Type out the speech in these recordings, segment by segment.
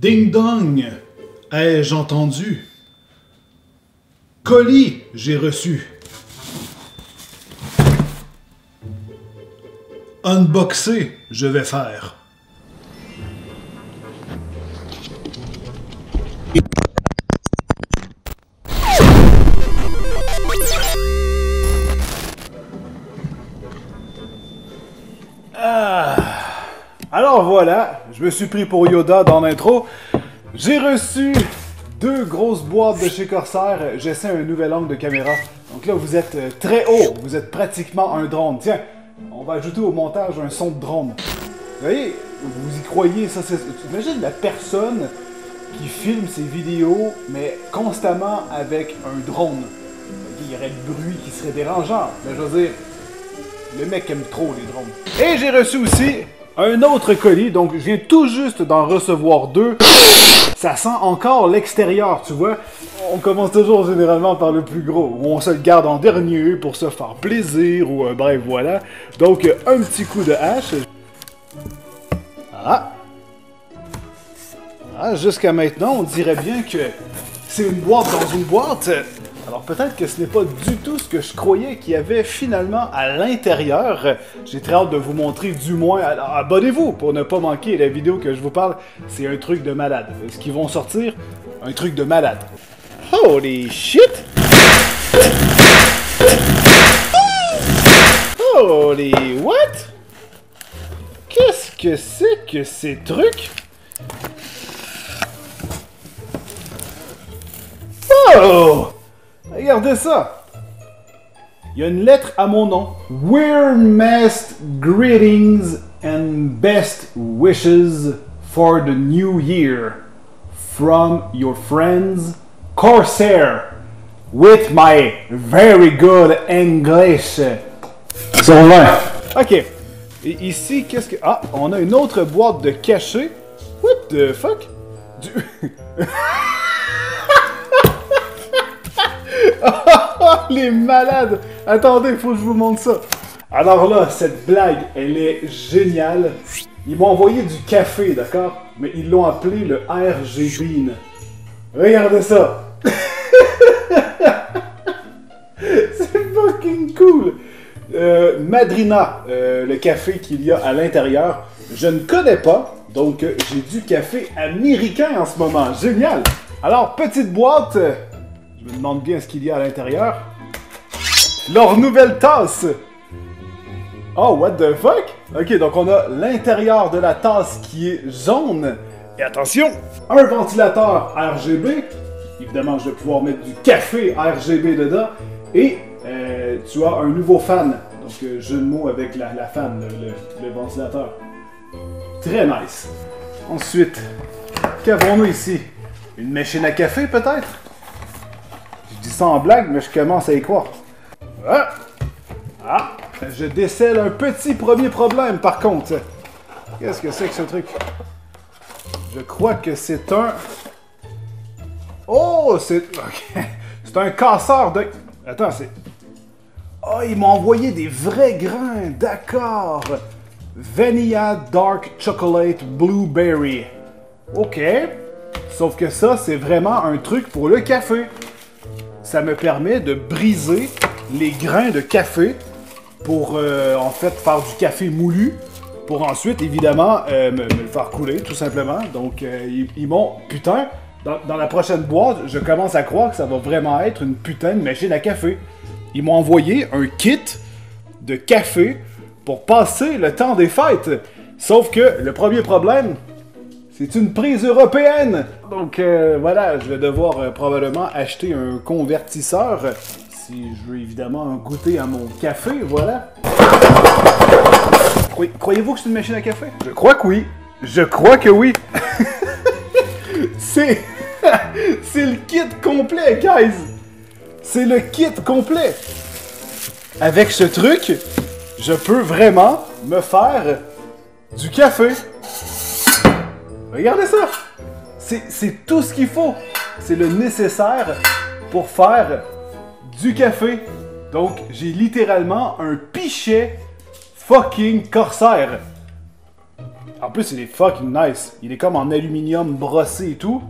Ding dong, ai-je entendu? Colis, j'ai reçu. Unboxer, je vais faire. Alors voilà, je me suis pris pour Yoda dans l'intro. J'ai reçu 2 grosses boîtes de chez Corsair. J'essaie un nouvel angle de caméra. Donc là, vous êtes très haut. Vous êtes pratiquement un drone. Tiens, on va ajouter au montage un son de drone. Vous voyez, vous y croyez, ça c'est... Imagine la personne qui filme ses vidéos, mais constamment avec un drone. Il y aurait le bruit qui serait dérangeant. Mais je veux dire, le mec aime trop les drones. Et j'ai reçu aussi un autre colis, donc je viens tout juste d'en recevoir 2. Ça sent encore l'extérieur, tu vois. On commence toujours généralement par le plus gros. On se le garde en dernier pour se faire plaisir, ou bref, voilà. Donc, un petit coup de hache. Ah! Ah, jusqu'à maintenant, on dirait bien que c'est une boîte dans une boîte. Alors peut-être que ce n'est pas du tout ce que je croyais qu'il y avait finalement à l'intérieur. J'ai très hâte de vous montrer du moins. Alors abonnez-vous pour ne pas manquer la vidéo que je vous parle. C'est un truc de malade. Ce qu'ils vont sortir, un truc de malade. Holy shit! Holy what? Qu'est-ce que c'est que ces trucs? Oh! Regardez ça! Il y a une lettre à mon nom. Warmest greetings and best wishes for the new year from your friends Corsair with my very good English. Sur 20. Ok. Et ici, qu'est-ce que... Ah, on a une autre boîte de cachet. What the fuck? Les malades! Attendez, il faut que je vous montre ça. Alors là, cette blague, elle est géniale. Ils m'ont envoyé du café, d'accord? Mais ils l'ont appelé le RG Bean. Regardez ça! C'est fucking cool! Madrina, le café qu'il y a à l'intérieur, je ne connais pas, donc j'ai du café américain en ce moment. Génial! Alors, petite boîte... Je me demande bien ce qu'il y a à l'intérieur. Leur nouvelle tasse! Oh, what the fuck? Ok, donc on a l'intérieur de la tasse qui est jaune. Et attention, un ventilateur RGB. Évidemment, je vais pouvoir mettre du café RGB dedans. Et tu as un nouveau fan. Donc, jeu de mots avec la fan, le ventilateur. Très nice. Ensuite, qu'avons-nous ici? Une machine à café, peut-être? Je dis ça en blague, mais je commence à y croire. Ah! Je décèle un petit premier problème, par contre. Qu'est-ce que c'est que ce truc? Je crois que c'est un... Oh! C'est... Ok. C'est un casseur de... Attends, c'est... Oh, ils m'ont envoyé des vrais grains, d'accord. Vanilla Dark Chocolate Blueberry. Ok. Sauf que ça, c'est vraiment un truc pour le café. Ça me permet de briser les grains de café pour, en fait, faire du café moulu. Pour ensuite, évidemment, me le faire couler, tout simplement. Donc, ils m'ont... Putain, dans la prochaine boîte, je commence à croire que ça va vraiment être une putain de machine à café. Ils m'ont envoyé un kit de café pour passer le temps des fêtes. Sauf que le premier problème... C'est une prise européenne! Donc voilà, je vais devoir probablement acheter un convertisseur si je veux évidemment goûter à mon café, voilà. Croyez-vous que c'est une machine à café? Je crois que oui. Je crois que oui. C'est le kit complet, guys! C'est le kit complet! Avec ce truc, je peux vraiment me faire du café. Regardez ça! C'est tout ce qu'il faut. C'est le nécessaire pour faire du café. Donc, j'ai littéralement un pichet fucking Corsair. En plus, il est fucking nice. Il est comme en aluminium brossé et tout.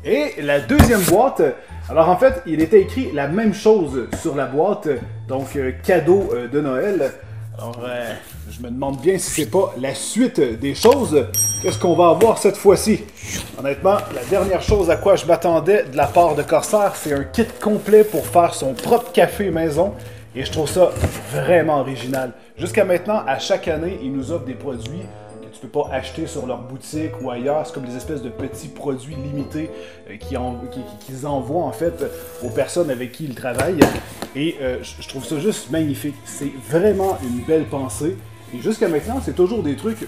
Et la deuxième boîte, alors en fait, il était écrit la même chose sur la boîte, donc cadeau de Noël. Alors, je me demande bien si c'est pas la suite des choses. Qu'est-ce qu'on va avoir cette fois-ci? Honnêtement, la dernière chose à quoi je m'attendais de la part de Corsair, c'est un kit complet pour faire son propre café maison. Et je trouve ça vraiment original. Jusqu'à maintenant, à chaque année, ils nous offrent des produits que tu peux pas acheter sur leur boutique ou ailleurs. C'est comme des espèces de petits produits limités qu'ils envoient en fait aux personnes avec qui ils travaillent. Et je trouve ça juste magnifique. C'est vraiment une belle pensée. Et jusqu'à maintenant, c'est toujours des trucs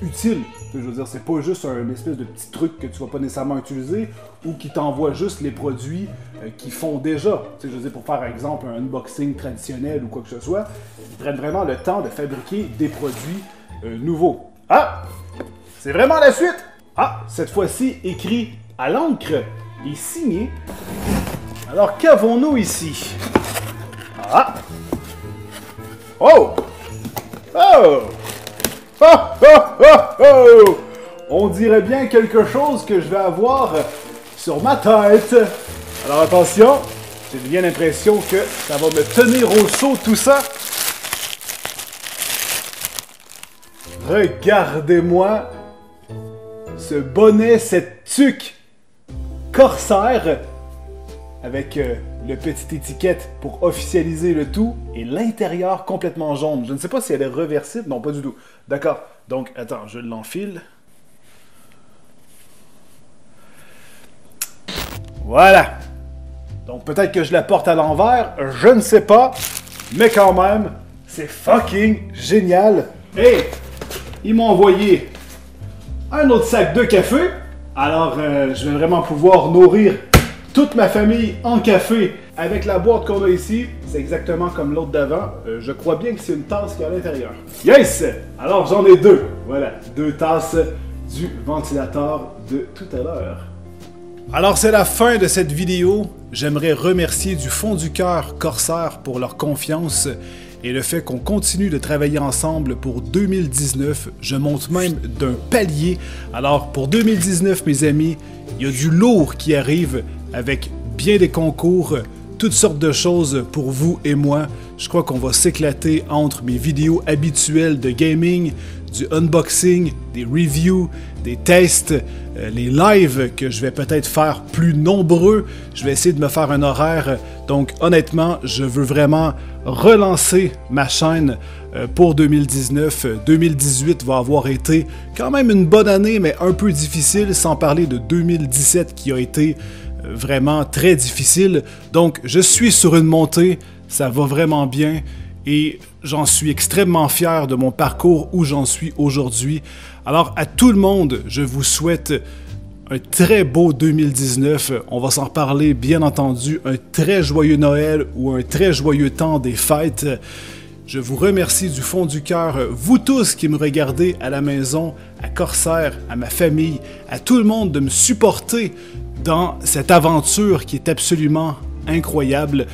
utiles. Je veux dire, c'est pas juste un espèce de petit truc que tu vas pas nécessairement utiliser ou qui t'envoie juste les produits qu'ils font déjà. Tu sais, je veux dire, pour faire, par exemple, un unboxing traditionnel ou quoi que ce soit, ils prennent vraiment le temps de fabriquer des produits nouveaux. Ah! C'est vraiment la suite! Ah! Cette fois-ci, écrit à l'encre et signé. Alors, qu'avons-nous ici? Ah! Oh! Oh! Oh, oh, oh, oh! On dirait bien quelque chose que je vais avoir sur ma tête. Alors attention, j'ai bien l'impression que ça va me tenir au chaud tout ça. Regardez-moi ce bonnet, cette tuque Corsair avec le petite étiquette pour officialiser le tout et l'intérieur complètement jaune. Je ne sais pas si elle est réversible. Non, pas du tout. D'accord. Donc, attends, je l'enfile. Voilà. Donc, peut-être que je la porte à l'envers. Je ne sais pas. Mais quand même, c'est fucking génial. Et ils m'ont envoyé un autre sac de café. Alors, je vais vraiment pouvoir nourrir toute ma famille en café avec la boîte qu'on a ici. C'est exactement comme l'autre d'avant. Je crois bien que c'est une tasse qui est à l'intérieur. Yes! Alors j'en ai deux. Voilà, deux tasses du ventilateur de tout à l'heure. Alors c'est la fin de cette vidéo. J'aimerais remercier du fond du cœur Corsair pour leur confiance et le fait qu'on continue de travailler ensemble pour 2019. Je monte même d'un palier. Alors pour 2019, mes amis, il y a du lourd qui arrive avec bien des concours, toutes sortes de choses pour vous et moi. Je crois qu'on va s'éclater entre mes vidéos habituelles de gaming, du unboxing, des reviews, des tests, les lives que je vais peut-être faire plus nombreux. Je vais essayer de me faire un horaire. Donc honnêtement, je veux vraiment relancer ma chaîne pour 2019. 2018 va avoir été quand même une bonne année, mais un peu difficile, sans parler de 2017 qui a été vraiment très difficile. Donc je suis sur une montée, ça va vraiment bien et j'en suis extrêmement fier de mon parcours où j'en suis aujourd'hui. Alors à tout le monde, je vous souhaite un très beau 2019. On va s'en reparler bien entendu. Un très joyeux Noël ou un très joyeux temps des fêtes. Je vous remercie du fond du cœur, vous tous qui me regardez à la maison, à Corsair, à ma famille, à tout le monde de me supporter dans cette aventure qui est absolument incroyable.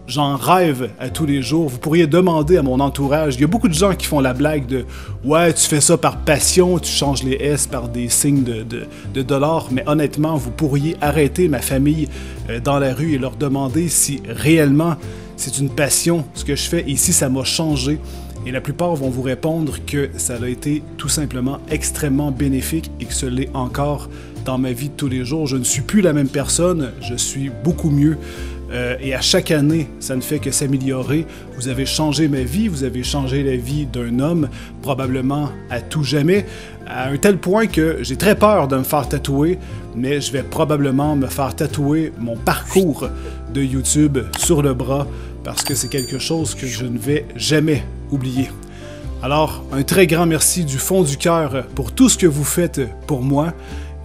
J'en rêve à tous les jours. Vous pourriez demander à mon entourage. Il y a beaucoup de gens qui font la blague de « Ouais, tu fais ça par passion, tu changes les S par des signes de dollars. » Mais honnêtement, vous pourriez arrêter ma famille dans la rue et leur demander si réellement c'est une passion ce que je fais et si ça m'a changé. Et la plupart vont vous répondre que ça a été tout simplement extrêmement bénéfique et que ce l'est encore dans ma vie de tous les jours. Je ne suis plus la même personne, je suis beaucoup mieux. Et à chaque année, ça ne fait que s'améliorer. Vous avez changé ma vie, vous avez changé la vie d'un homme, probablement à tout jamais, à un tel point que j'ai très peur de me faire tatouer, mais je vais probablement me faire tatouer mon parcours de YouTube sur le bras, parce que c'est quelque chose que je ne vais jamais oublier. Alors, un très grand merci du fond du cœur pour tout ce que vous faites pour moi.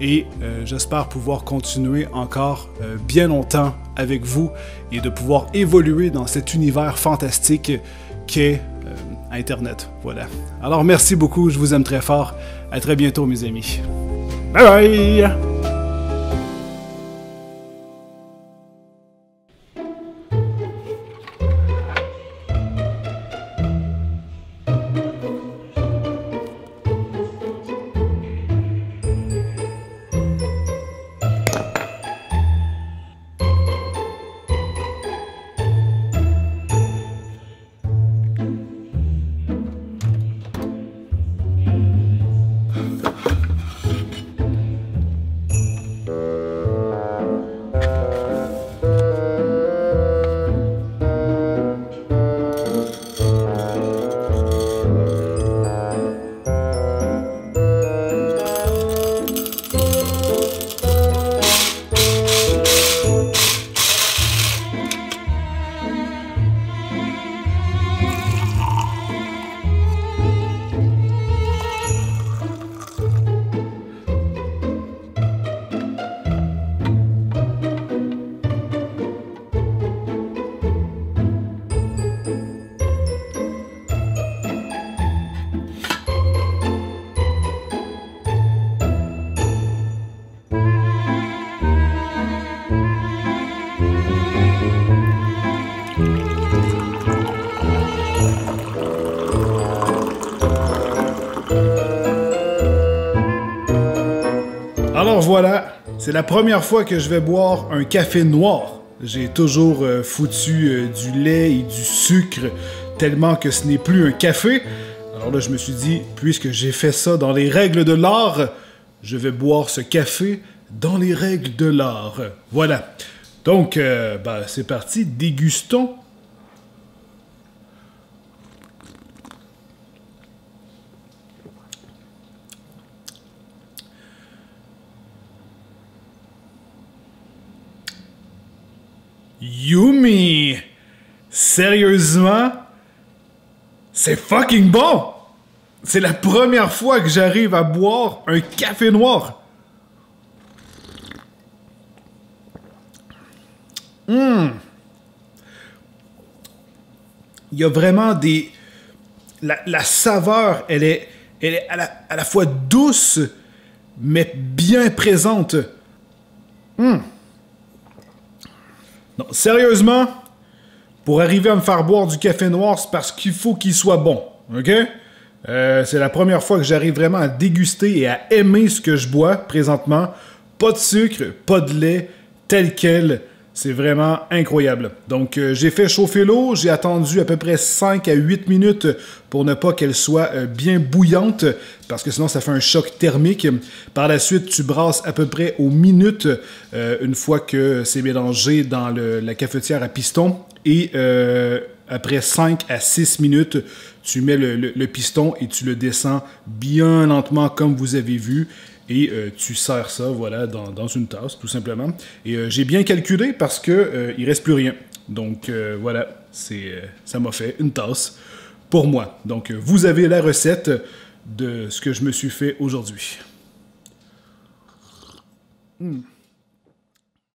Et j'espère pouvoir continuer encore bien longtemps avec vous et de pouvoir évoluer dans cet univers fantastique qu'est Internet. Voilà. Alors merci beaucoup, je vous aime très fort. À très bientôt mes amis. Bye bye! Alors voilà, c'est la première fois que je vais boire un café noir. J'ai toujours foutu du lait et du sucre tellement que ce n'est plus un café. Alors là, je me suis dit, puisque j'ai fait ça dans les règles de l'art, je vais boire ce café dans les règles de l'art. Voilà. Donc, c'est parti, dégustons. Yumi! Sérieusement? C'est fucking bon! C'est la première fois que j'arrive à boire un café noir. Il y a vraiment des... La saveur, elle est à la fois douce, mais bien présente. Non, sérieusement, pour arriver à me faire boire du café noir, c'est parce qu'il faut qu'il soit bon, ok? C'est la première fois que j'arrive vraiment à déguster et à aimer ce que je bois présentement. Pas de sucre, pas de lait, tel quel. C'est vraiment incroyable. Donc, j'ai fait chauffer l'eau. J'ai attendu à peu près 5 à 8 minutes pour ne pas qu'elle soit bien bouillante, parce que sinon, ça fait un choc thermique. Par la suite, tu brasses à peu près aux minutes une fois que c'est mélangé dans la cafetière à piston. Et après 5 à 6 minutes, tu mets le piston et tu le descends bien lentement comme vous avez vu. Et tu sers ça, voilà, dans une tasse, tout simplement. Et j'ai bien calculé parce que il reste plus rien. Donc voilà, ça m'a fait une tasse pour moi. Donc vous avez la recette de ce que je me suis fait aujourd'hui.